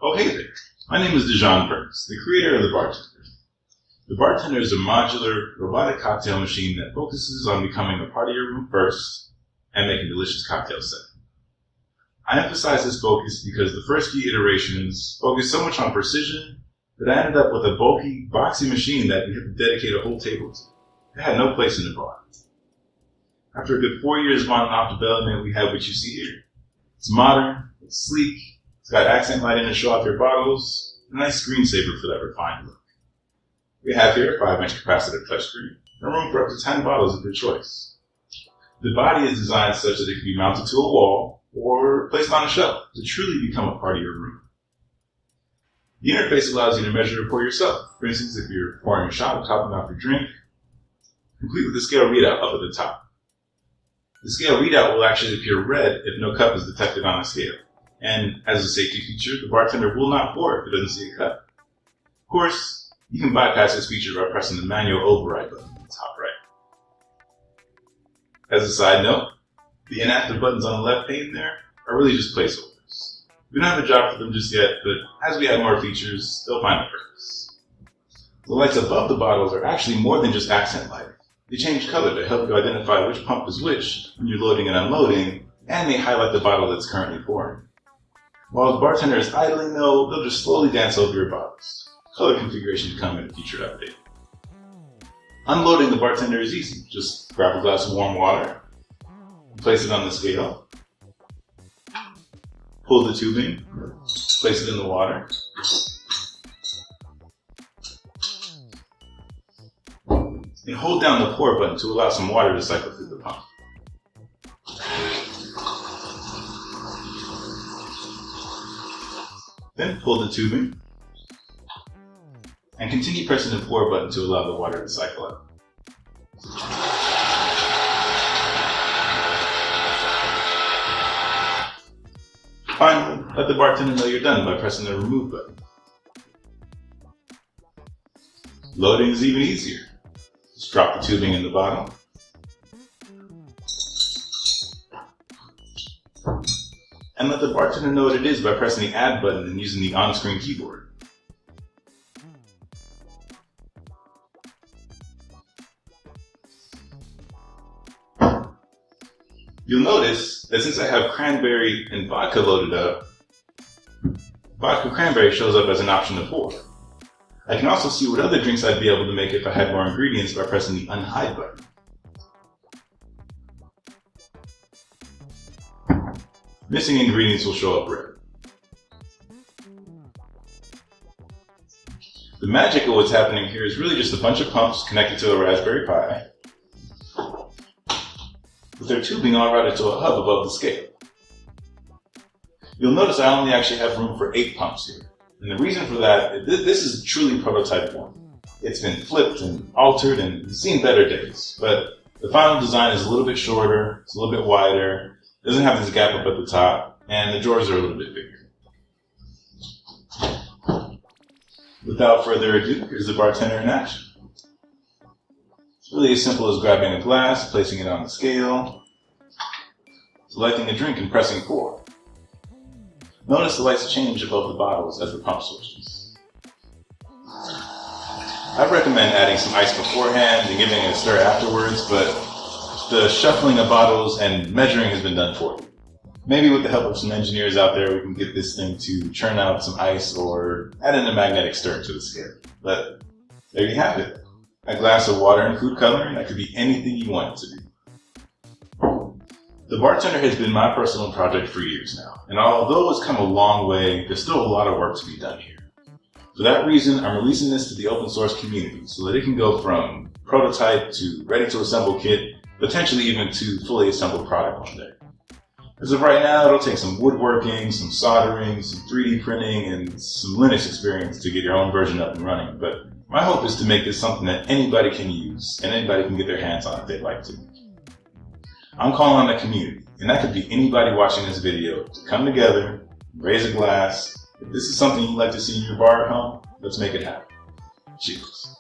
Oh, hey there. My name is Dijon Burns, the creator of the Bartender. The Bartender is a modular, robotic cocktail machine that focuses on becoming a part of your room first and making delicious cocktails second. I emphasize this focus because the first few iterations focused so much on precision that I ended up with a bulky, boxy machine that we had to dedicate a whole table to. It had no place in the bar. After a good 4 years of on and off development, we have what you see here. It's modern, it's sleek, it's got accent lighting to show off your bottles, and a nice screensaver for that refined look. We have here a 5-inch capacitive touchscreen, and room for up to 10 bottles of your choice. The body is designed such that it can be mounted to a wall or placed on a shelf to truly become a part of your room. The interface allows you to measure or pour yourself. For instance, if you're pouring a shot or topping off your drink, complete with the scale readout up at the top. The scale readout will actually appear red if no cup is detected on the scale. And as a safety feature, the bartender will not pour if it doesn't see a cup. Of course, you can bypass this feature by pressing the manual override button at the top right. As a side note, the inactive buttons on the left pane there are really just placeholders. We don't have a job for them just yet, but as we add more features, they'll find a purpose. The lights above the bottles are actually more than just accent lighting. They change color to help you identify which pump is which when you're loading and unloading, and they highlight the bottle that's currently pouring. While the bartender is idling though, they'll just slowly dance over your bottles. Color configuration to come in a future update. Unloading the bartender is easy. Just grab a glass of warm water, place it on the scale, pull the tubing, place it in the water, and hold down the pour button to allow some water to cycle through the pump. Then pull the tubing and continue pressing the pour button to allow the water to cycle out. Finally, let the bartender know you're done by pressing the remove button. Loading is even easier. Just drop the tubing in the bottle. And let the bartender know what it is by pressing the add button and using the on-screen keyboard. You'll notice that since I have cranberry and vodka loaded up, vodka cranberry shows up as an option to pour. I can also see what other drinks I'd be able to make if I had more ingredients by pressing the unhide button. Missing ingredients will show up red. The magic of what's happening here is really just a bunch of pumps connected to a Raspberry Pi, with their tubing all routed to a hub above the scale. You'll notice I only actually have room for 8 pumps here. And the reason for that, this is truly prototype 1. It's been flipped and altered and seen better days, but the final design is a little bit shorter, it's a little bit wider, doesn't have this gap up at the top, and the drawers are a little bit bigger. Without further ado, here's the bartender in action. It's really as simple as grabbing a glass, placing it on the scale, selecting a drink and pressing pour. Notice the lights change above the bottles as the pump switches. I recommend adding some ice beforehand and giving it a stir afterwards, but the shuffling of bottles and measuring has been done for you. Maybe with the help of some engineers out there, we can get this thing to churn out some ice or add in a magnetic stir to the scale. But there you have it. A glass of water and food coloring that could be anything you want it to be. The Bartender has been my personal project for years now, and although it's come a long way, there's still a lot of work to be done here. For that reason, I'm releasing this to the open source community so that it can go from prototype to ready to assemble kit, potentially even to fully assembled product one day. As of right now, it'll take some woodworking, some soldering, some 3D printing, and some Linux experience to get your own version up and running, but my hope is to make this something that anybody can use and anybody can get their hands on if they'd like to. I'm calling on the community, and that could be anybody watching this video, to come together, raise a glass. If this is something you'd like to see in your bar at home, let's make it happen. Cheers.